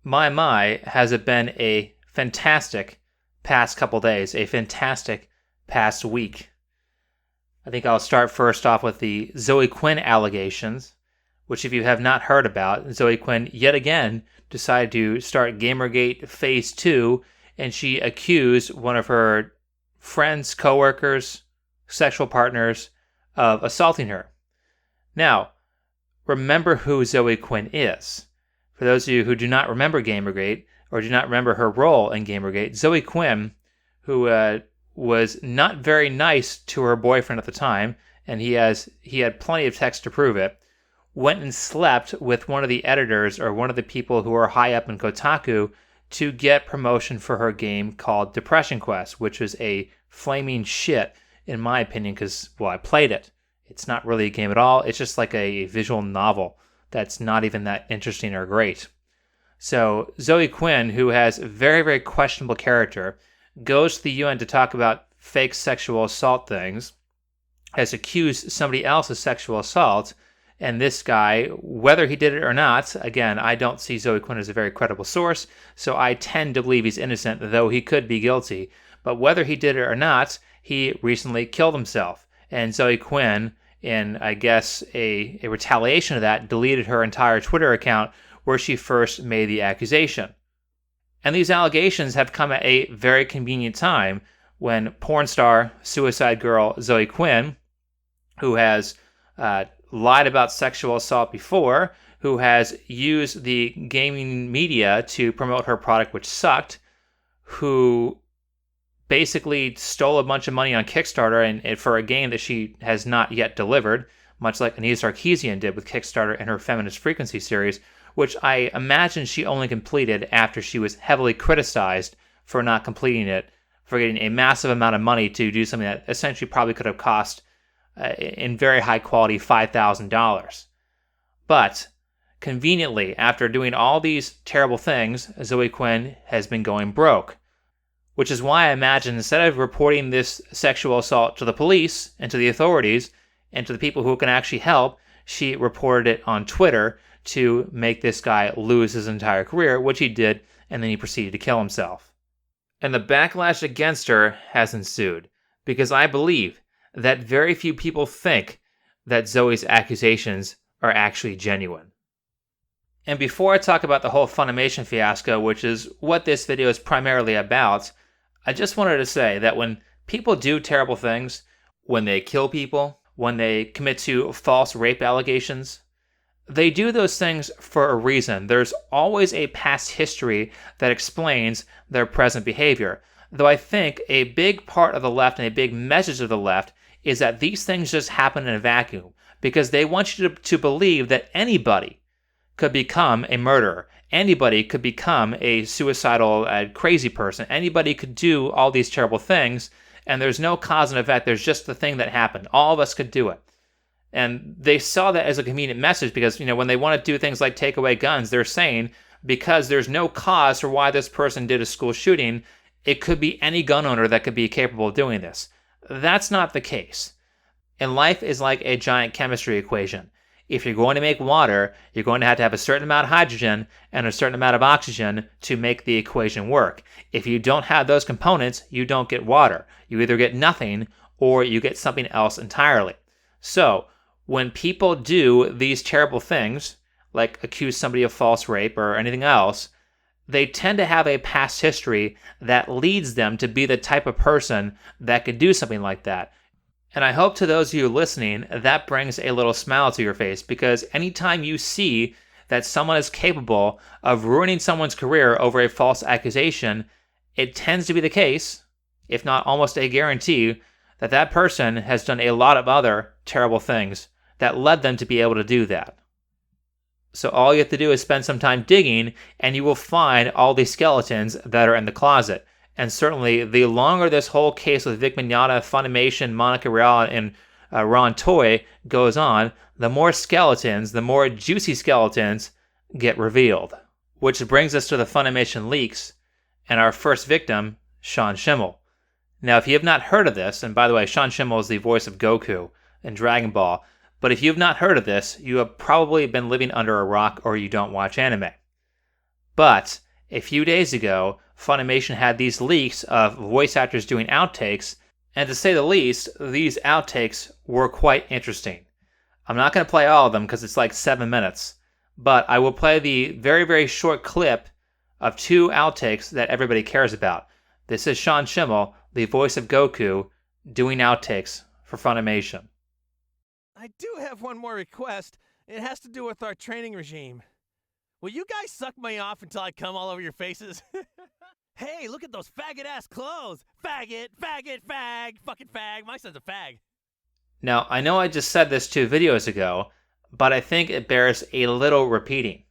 My, has it been a fantastic past couple days, a fantastic past week. I think I'll start first off with the Zoe Quinn allegations, which if you have not heard about, Zoe Quinn yet again decided to start Gamergate Phase 2, and she accused one of her friends, coworkers, sexual partners of assaulting her. Now, remember who Zoe Quinn is. For those of you who do not remember Gamergate, or do not remember her role in Gamergate, Zoe Quinn, who was not very nice to her boyfriend at the time, and he had plenty of text to prove it, went and slept with one of the editors or one of the people who are high up in Kotaku to get promotion for her game called Depression Quest, which was a flaming shit, in my opinion, because, well, I played it. It's not really a game at all. It's just like a visual novel that's not even that interesting or great. So Zoe Quinn, who has a very, very questionable character, goes to the UN to talk about fake sexual assault things, has accused somebody else of sexual assault, and this guy, whether he did it or not, again, I don't see Zoe Quinn as a very credible source, so I tend to believe he's innocent, though he could be guilty. But whether he did it or not, he recently killed himself. And Zoe Quinn, in, I guess, a retaliation of that, deleted her entire Twitter account where she first made the accusation. And these allegations have come at a very convenient time when porn star, suicide girl Zoe Quinn, who has lied about sexual assault before, who has used the gaming media to promote her product, which sucked, who basically stole a bunch of money on Kickstarter and for a game that she has not yet delivered, much like Anita Sarkeesian did with Kickstarter and her Feminist Frequency series, which I imagine she only completed after she was heavily criticized for not completing it, for getting a massive amount of money to do something that essentially probably could have cost, in very high quality, $5,000. But conveniently, after doing all these terrible things, Zoe Quinn has been going broke. Which is why I imagine instead of reporting this sexual assault to the police and to the authorities and to the people who can actually help, she reported it on Twitter to make this guy lose his entire career, which he did, and then he proceeded to kill himself. And the backlash against her has ensued, because I believe that very few people think that Zoe's accusations are actually genuine. And before I talk about the whole Funimation fiasco, which is what this video is primarily about, I just wanted to say that when people do terrible things, when they kill people, when they commit to false rape allegations, they do those things for a reason. There's always a past history that explains their present behavior. Though I think a big part of the left and a big message of the left is that these things just happen in a vacuum because they want you to believe that anybody could become a murderer. Anybody could become a suicidal, crazy person. Anybody could do all these terrible things, and there's no cause and effect. There's just the thing that happened. All of us could do it. And they saw that as a convenient message because, when they want to do things like take away guns, they're saying because there's no cause for why this person did a school shooting, it could be any gun owner that could be capable of doing this. That's not the case. And life is like a giant chemistry equation. If you're going to make water, you're going to have a certain amount of hydrogen and a certain amount of oxygen to make the equation work. If you don't have those components, you don't get water. You either get nothing or you get something else entirely. So, when people do these terrible things, like accuse somebody of false rape or anything else, they tend to have a past history that leads them to be the type of person that could do something like that. And I hope to those of you listening, that brings a little smile to your face, because anytime you see that someone is capable of ruining someone's career over a false accusation, it tends to be the case, if not almost a guarantee, that that person has done a lot of other terrible things that led them to be able to do that. So all you have to do is spend some time digging, and you will find all these skeletons that are in the closet. And certainly, the longer this whole case with Vic Mignogna, Funimation, Monica Real, and Ron Toye goes on, the more skeletons, the more juicy skeletons get revealed. Which brings us to the Funimation leaks, and our first victim, Sean Schemmel. Now, if you have not heard of this, and by the way, Sean Schemmel is the voice of Goku in Dragon Ball, but if you have not heard of this, you have probably been living under a rock or you don't watch anime. But a few days ago, Funimation had these leaks of voice actors doing outtakes, and to say the least, these outtakes were quite interesting. I'm not going to play all of them because it's like 7 minutes, but I will play the very, very short clip of 2 outtakes that everybody cares about. This is Sean Schemmel, the voice of Goku, doing outtakes for Funimation. I do have one more request. It has to do with our training regime. Will you guys suck me off until I come all over your faces? Hey, look at those faggot-ass clothes. Faggot, faggot, fag, fucking fag. My son's a fag. Now, I know I just said this 2 videos ago, but I think it bears a little repeating.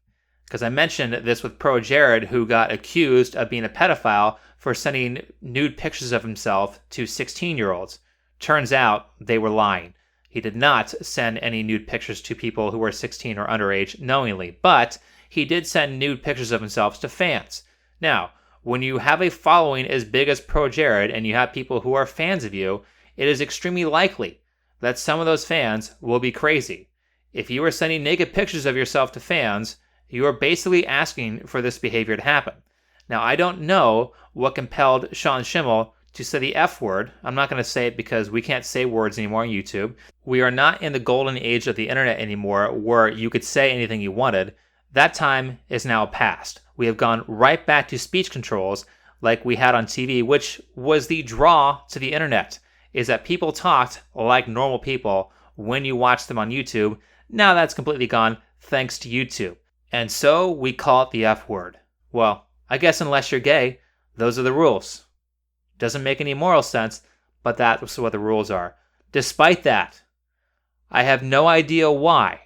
Because I mentioned this with Pro Jared, who got accused of being a pedophile for sending nude pictures of himself to 16-year-olds. Turns out they were lying. He did not send any nude pictures to people who were 16 or underage knowingly, but he did send nude pictures of himself to fans. Now, when you have a following as big as Pro Jared and you have people who are fans of you, it is extremely likely that some of those fans will be crazy. If you are sending naked pictures of yourself to fans, you are basically asking for this behavior to happen. Now, I don't know what compelled Sean Schemmel to say the F word. I'm not going to say it because we can't say words anymore on YouTube. We are not in the golden age of the internet anymore where you could say anything you wanted. That time is now past. We have gone right back to speech controls like we had on TV, which was the draw to the internet, is that people talked like normal people when you watched them on YouTube. Now that's completely gone thanks to YouTube. And so we call it the F word. Well, I guess unless you're gay, those are the rules. Doesn't make any moral sense, but that's what the rules are. Despite that, I have no idea why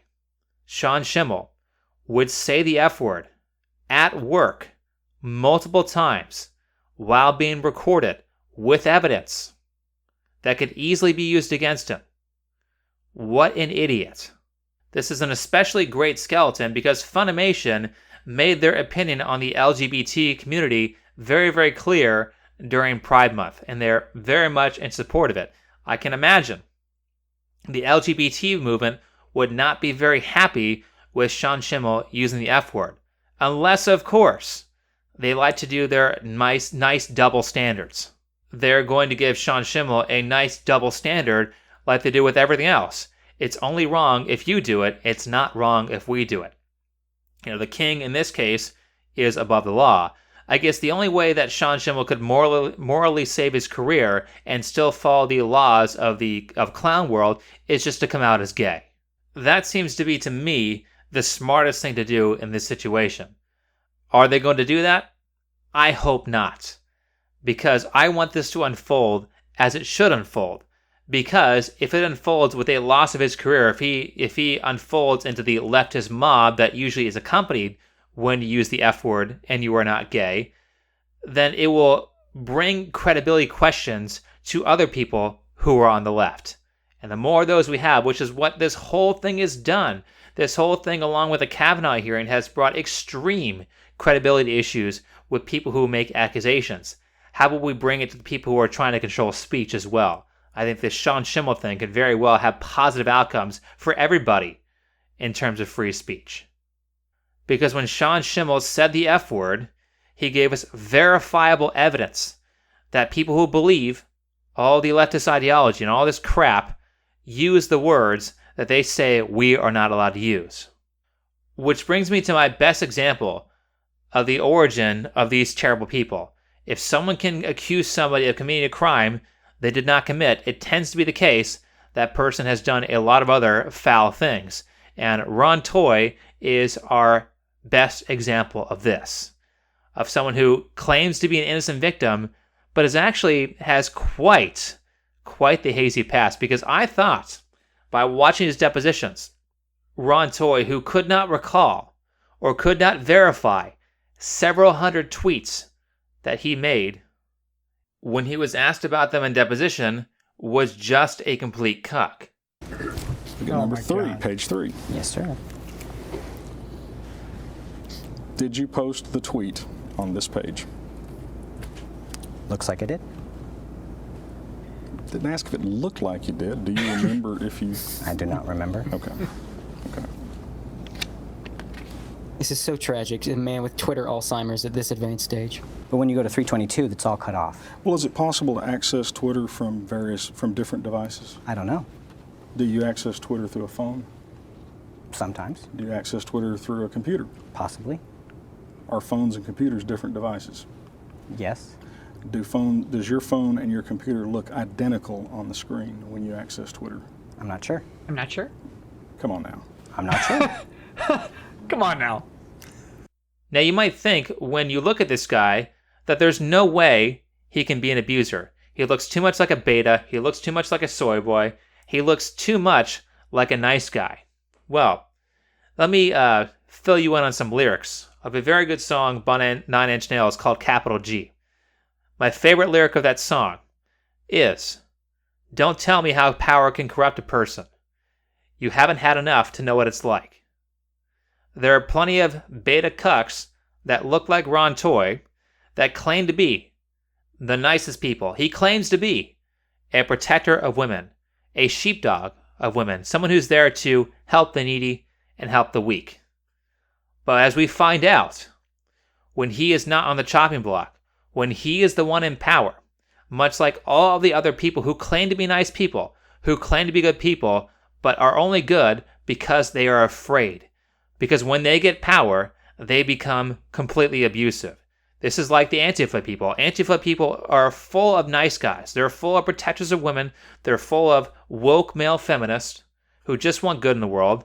Sean Schemmel would say the F word at work multiple times while being recorded with evidence that could easily be used against him. What an idiot. This is an especially great skeleton because Funimation made their opinion on the LGBT community very, very clear during Pride Month, and they're very much in support of it. I can imagine the LGBT movement would not be very happy with Sean Schemmel using the F word, unless, of course, they like to do their nice double standards. They're going to give Sean Schemmel a nice double standard like they do with everything else. It's only wrong if you do it. It's not wrong if we do it. You know, the king in this case is above the law. I guess the only way that Sean Schemmel could morally save his career and still follow the laws of clown world is just to come out as gay. That seems to be, to me, the smartest thing to do in this situation. Are they going to do that? I hope not. Because I want this to unfold as it should unfold. Because if it unfolds with a loss of his career, if he unfolds into the leftist mob that usually is accompanied when you use the F word and you are not gay, then it will bring credibility questions to other people who are on the left. And the more of those we have, which is what this whole thing has done, this whole thing along with the Kavanaugh hearing has brought extreme credibility issues with people who make accusations. How will we bring it to the people who are trying to control speech as well? I think this Sean Schemmel thing could very well have positive outcomes for everybody in terms of free speech. Because when Sean Schemmel said the F word, he gave us verifiable evidence that people who believe all the leftist ideology and all this crap use the words that they say we are not allowed to use. Which brings me to my best example of the origin of these terrible people. If someone can accuse somebody of committing a crime they did not commit, it tends to be the case that person has done a lot of other foul things. And Ron Toye is our best example of this. Of someone who claims to be an innocent victim, but has quite the hazy past. Because I thought, by watching his depositions, Ron Toye, who could not recall or could not verify several hundred tweets that he made when he was asked about them in deposition, was just a complete cuck. Number 3, page 3. Yes, sir. Did you post the tweet on this page? Looks like I did. Didn't ask if it looked like you did. Do you remember if you... I do not remember. Okay. This is so tragic, a man with Twitter Alzheimer's at this advanced stage. But when you go to 322, that's all cut off. Well, is it possible to access Twitter from different devices? I don't know. Do you access Twitter through a phone? Sometimes. Do you access Twitter through a computer? Possibly. Are phones and computers different devices? Yes. Does your phone and your computer look identical on the screen when you access Twitter? I'm not sure. I'm not sure. Come on now. I'm not sure. Come on now. Now, you might think, when you look at this guy, that there's no way he can be an abuser. He looks too much like a beta. He looks too much like a soy boy. He looks too much like a nice guy. Well, let me fill you in on some lyrics of a very good song by Nine Inch Nails called Capital G. My favorite lyric of that song is, "Don't tell me how power can corrupt a person. You haven't had enough to know what it's like." There are plenty of beta cucks that look like Ron Toye that claim to be the nicest people. He claims to be a protector of women, a sheepdog of women, someone who's there to help the needy and help the weak. But as we find out, when he is not on the chopping block, when he is the one in power, much like all the other people who claim to be nice people, who claim to be good people, but are only good because they are afraid. Because when they get power, they become completely abusive. This is like the Antifa people. Antifa people are full of nice guys. They're full of protectors of women. They're full of woke male feminists who just want good in the world.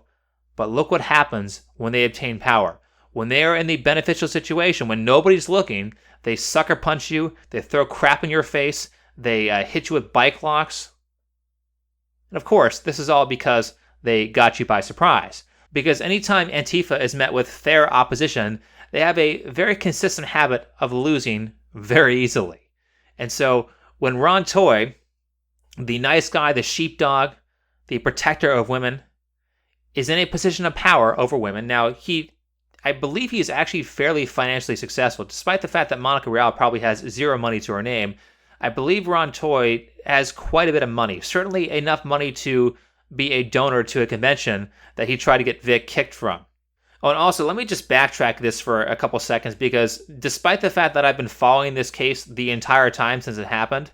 But look what happens when they obtain power. When they are in the beneficial situation, when nobody's looking, they sucker punch you, they throw crap in your face, they hit you with bike locks. And of course, this is all because they got you by surprise. Because anytime Antifa is met with fair opposition, they have a very consistent habit of losing very easily. And so when Ron Toye, the nice guy, the sheepdog, the protector of women, is in a position of power over women, now I believe he is actually fairly financially successful, despite the fact that Monica Rial probably has zero money to her name. I believe Ron Toye has quite a bit of money, certainly enough money to be a donor to a convention that he tried to get Vic kicked from. Oh, and also, let me just backtrack this for a couple seconds, because despite the fact that I've been following this case the entire time since it happened,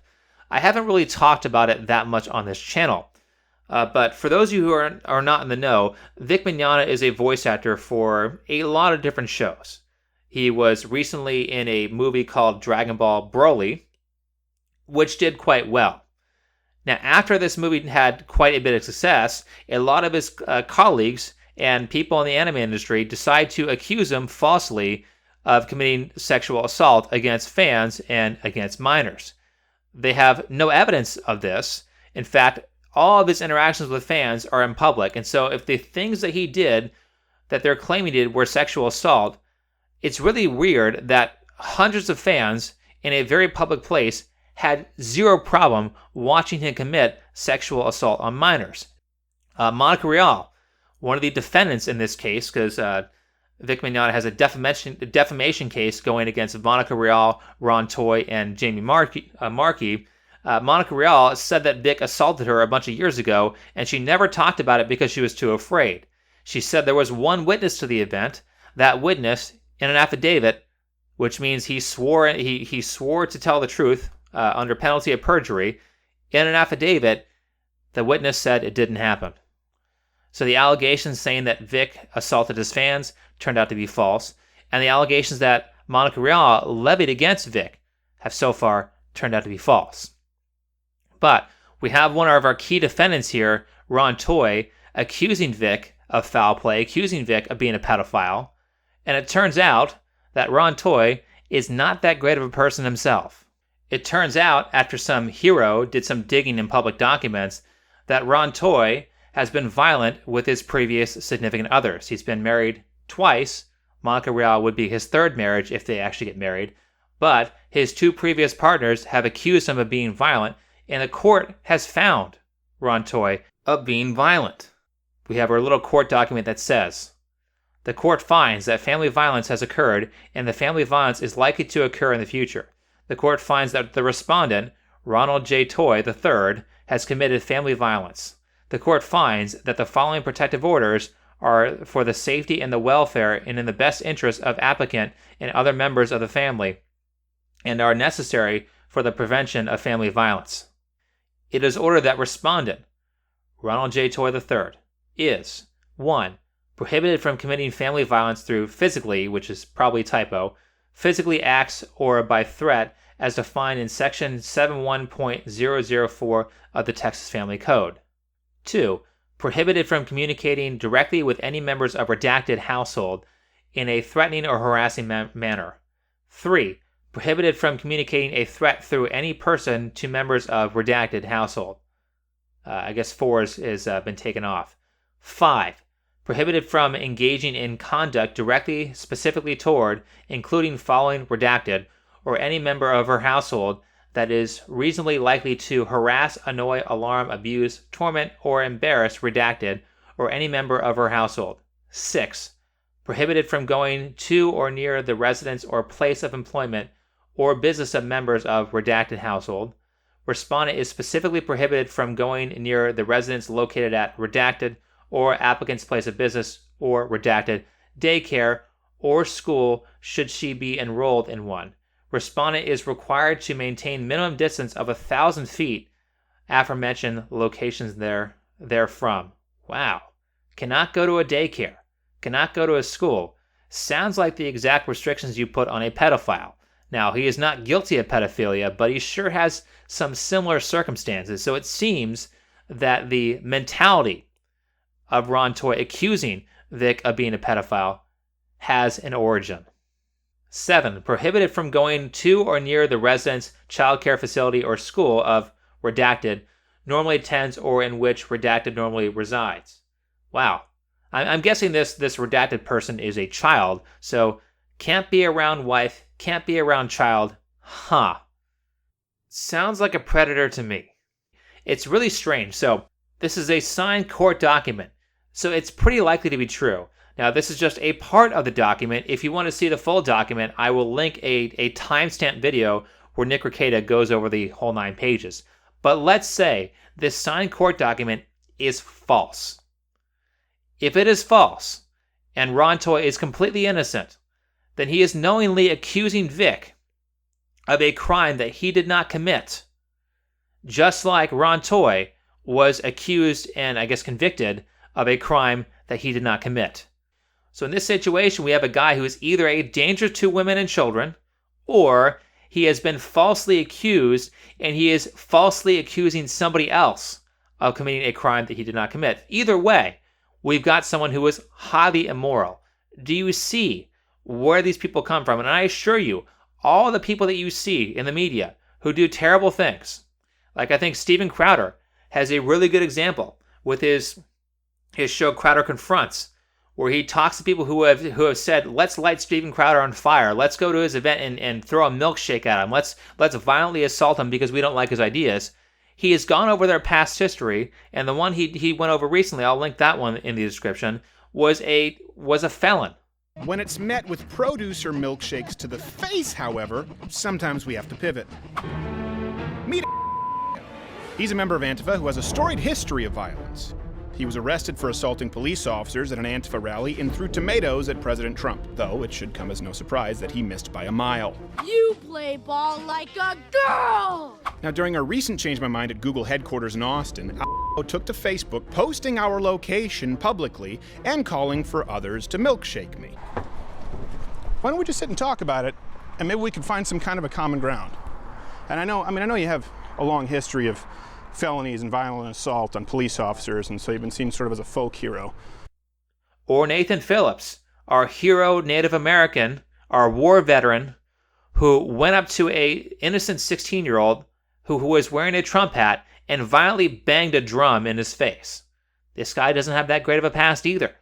I haven't really talked about it that much on this channel. But for those of you who are not in the know, Vic Mignogna is a voice actor for a lot of different shows. He was recently in a movie called Dragon Ball Broly, which did quite well. Now, after this movie had quite a bit of success, a lot of his colleagues and people in the anime industry decide to accuse him falsely of committing sexual assault against fans and against minors. They have no evidence of this. In fact, all of his interactions with fans are in public, and so if the things that he did that they're claiming he did were sexual assault, it's really weird that hundreds of fans in a very public place had zero problem watching him commit sexual assault on minors. Monica Rial, one of the defendants in this case, because Vic Mignogna has a defamation case going against Monica Rial, Ron Toye, and Jamie Markey. Monica Rial said that Vic assaulted her a bunch of years ago, and she never talked about it because she was too afraid. She said there was one witness to the event. That witness, in an affidavit, which means he swore to tell the truth under penalty of perjury, in an affidavit, the witness said it didn't happen. So the allegations saying that Vic assaulted his fans turned out to be false, and the allegations that Monica Rial levied against Vic have so far turned out to be false. But we have one of our key defendants here, Ron Toye, accusing Vic of foul play, accusing Vic of being a pedophile, and it turns out that Ron Toye is not that great of a person himself. It turns out, after some hero did some digging in public documents, that Ron Toye has been violent with his previous significant others. He's been married twice. Monica Rial would be his third marriage if they actually get married. But his two previous partners have accused him of being violent, and the court has found Ron Toye of being violent. We have our little court document that says, the court finds that family violence has occurred, and the family violence is likely to occur in the future. The court finds that the respondent, Ronald J. Toye III, has committed family violence. The court finds that the following protective orders are for the safety and the welfare and in the best interest of applicant and other members of the family, and are necessary for the prevention of family violence. It is ordered that respondent, Ronald J. Toye III, is 1. Prohibited from committing family violence through physically, which is probably typo, physically acts or by threat as defined in Section 71.004 of the Texas Family Code. 2. Prohibited from communicating directly with any members of redacted household in a threatening or harassing manner. 3. Prohibited from communicating a threat through any person to members of redacted household. I guess 4 is been taken off. 5. Prohibited from engaging in conduct directly, specifically toward, including following redacted, or any member of her household that is reasonably likely to harass, annoy, alarm, abuse, torment, or embarrass redacted, or any member of her household. 6. Prohibited from going to or near the residence or place of employment or business of members of redacted household. Respondent is specifically prohibited from going near the residence located at redacted or applicant's place of business or redacted daycare or school should she be enrolled in one. Respondent is required to maintain minimum distance of 1,000 feet aforementioned locations therefrom. Wow. Cannot go to a daycare. Cannot go to a school. Sounds like the exact restrictions you put on a pedophile. Now, he is not guilty of pedophilia, but he sure has some similar circumstances. So it seems that the mentality of Ron Toye accusing Vic of being a pedophile has an origin. 7. Prohibited from going to or near the residence, child care facility, or school of redacted normally attends or in which redacted normally resides. Wow. I'm guessing this redacted person is a child, so can't be around wife, can't be around child. Huh. Sounds like a predator to me. It's really strange. So this is a signed court document, so it's pretty likely to be true. Now, this is just a part of the document. If you want to see the full document, I will link a timestamp video where Nick Rekieta goes over the whole 9 pages. But let's say this signed court document is false. If it is false, and Ron Toye is completely innocent, then he is knowingly accusing Vic of a crime that he did not commit, just like Ron Toye was accused and, I guess, convicted of a crime that he did not commit. So in this situation, we have a guy who is either a danger to women and children, or he has been falsely accused, and he is falsely accusing somebody else of committing a crime that he did not commit. Either way, we've got someone who is highly immoral. Do you see where these people come from? And I assure you, all the people that you see in the media who do terrible things, like I think Steven Crowder has a really good example with his show Crowder Confronts, where he talks to people who have said, let's light Steven Crowder on fire. Let's go to his event and throw a milkshake at him. Let's violently assault him because we don't like his ideas. He has gone over their past history, and the one he went over recently, I'll link that one in the description, was a felon. When it's met with produce or milkshakes to the face, however, sometimes we have to pivot. Meet He's a member of Antifa who has a storied history of violence. He was arrested for assaulting police officers at an Antifa rally and threw tomatoes at President Trump, though it should come as no surprise that he missed by a mile. You play ball like a girl! Now, during our recent Change My Mind at Google headquarters in Austin, took to Facebook posting our location publicly and calling for others to milkshake me. Why don't we just sit and talk about it, and maybe we can find some kind of a common ground. And I know you have a long history of felonies and violent assault on police officers, and so you've been seen sort of as a folk hero. Or Nathan Phillips, our hero Native American, our war veteran, who went up to a innocent 16-year-old who was wearing a Trump hat and violently banged a drum in his face. This guy doesn't have that great of a past either.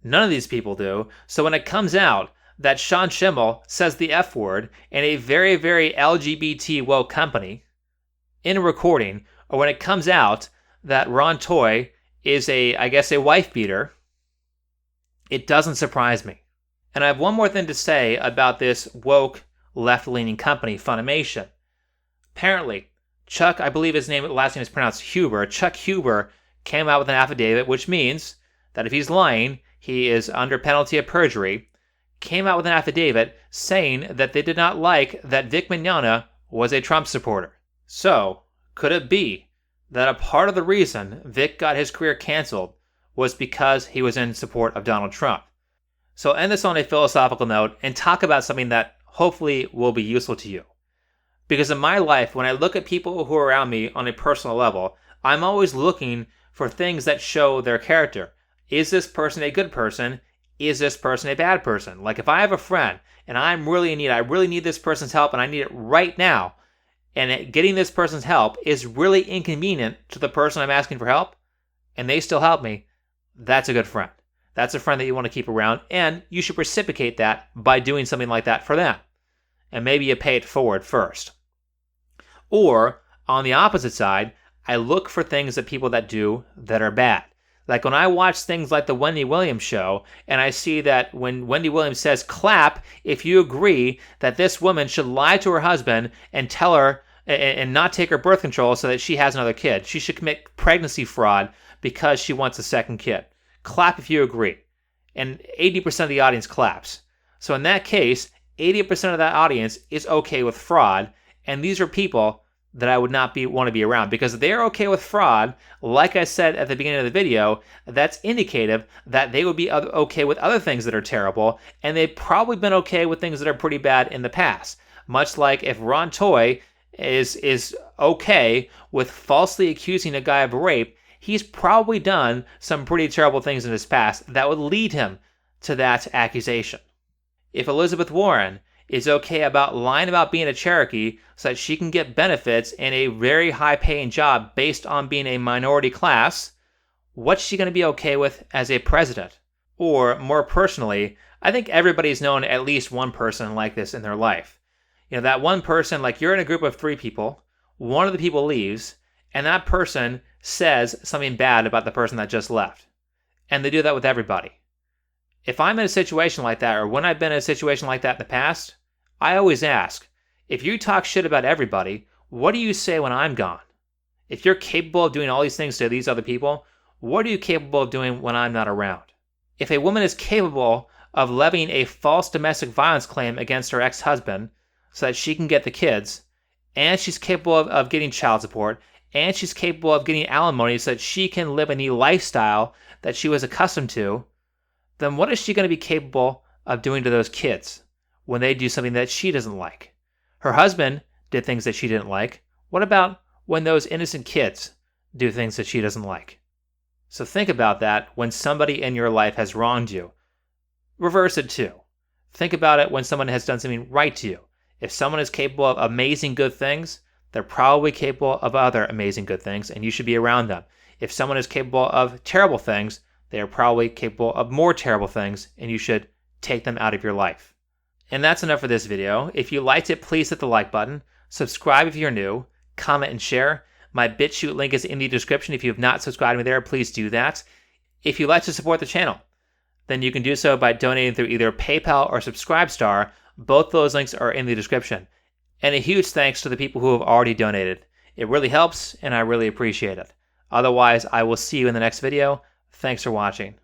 None of these people do. So when it comes out that Sean Schemmel says the F word in a very, very LGBT woke company in a recording, or when it comes out that Ron Toye is a wife beater, it doesn't surprise me. And I have one more thing to say about this woke left-leaning company, Funimation. Apparently, Chuck, I believe his last name is pronounced Huber, Chuck Huber came out with an affidavit, which means that if he's lying, he is under penalty of perjury, came out with an affidavit saying that they did not like that Vic Mignogna was a Trump supporter. So, could it be that a part of the reason Vic got his career canceled was because he was in support of Donald Trump? So I'll end this on a philosophical note and talk about something that hopefully will be useful to you. Because in my life, when I look at people who are around me on a personal level, I'm always looking for things that show their character. Is this person a good person? Is this person a bad person? Like if I have a friend and I'm really in need, I really need this person's help and I need it right now, and getting this person's help is really inconvenient to the person I'm asking for help, and they still help me, that's a good friend. That's a friend that you want to keep around, and you should reciprocate that by doing something like that for them. And maybe you pay it forward first. Or, on the opposite side, I look for things that people that do that are bad. Like when I watch things like the Wendy Williams show, and I see that when Wendy Williams says, clap if you agree that this woman should lie to her husband and tell her and not take her birth control so that she has another kid. She should commit pregnancy fraud because she wants a second kid. Clap if you agree. And 80% of the audience claps. So in that case, 80% of that audience is okay with fraud, and these are people that I would not want to be around, because if they're okay with fraud, like I said at the beginning of the video, that's indicative that they would be okay with other things that are terrible, and they've probably been okay with things that are pretty bad in the past. Much like if Ron Toye is okay with falsely accusing a guy of rape, he's probably done some pretty terrible things in his past that would lead him to that accusation. If Elizabeth Warren is okay about lying about being a Cherokee so that she can get benefits and a very high-paying job based on being a minority class, what's she going to be okay with as a president? Or, more personally, I think everybody's known at least one person like this in their life. You know, that one person, like you're in a group of 3 people, one of the people leaves, and that person says something bad about the person that just left. And they do that with everybody. If I'm in a situation like that, or when I've been in a situation like that in the past, I always ask, if you talk shit about everybody, what do you say when I'm gone? If you're capable of doing all these things to these other people, what are you capable of doing when I'm not around? If a woman is capable of levying a false domestic violence claim against her ex-husband so that she can get the kids, and she's capable of getting child support, and she's capable of getting alimony so that she can live a new lifestyle that she was accustomed to, then what is she going to be capable of doing to those kids when they do something that she doesn't like? Her husband did things that she didn't like. What about when those innocent kids do things that she doesn't like? So think about that when somebody in your life has wronged you. Reverse it too. Think about it when someone has done something right to you. If someone is capable of amazing good things, they're probably capable of other amazing good things, and you should be around them. If someone is capable of terrible things, they are probably capable of more terrible things, and you should take them out of your life. And that's enough for this video. If you liked it, please hit the like button. Subscribe if you're new. Comment and share. My Bitchute link is in the description. If you have not subscribed to me there, please do that. If you'd like to support the channel, then you can do so by donating through either PayPal or Subscribestar. Both those links are in the description. And a huge thanks to the people who have already donated. It really helps, and I really appreciate it. Otherwise, I will see you in the next video. Thanks for watching.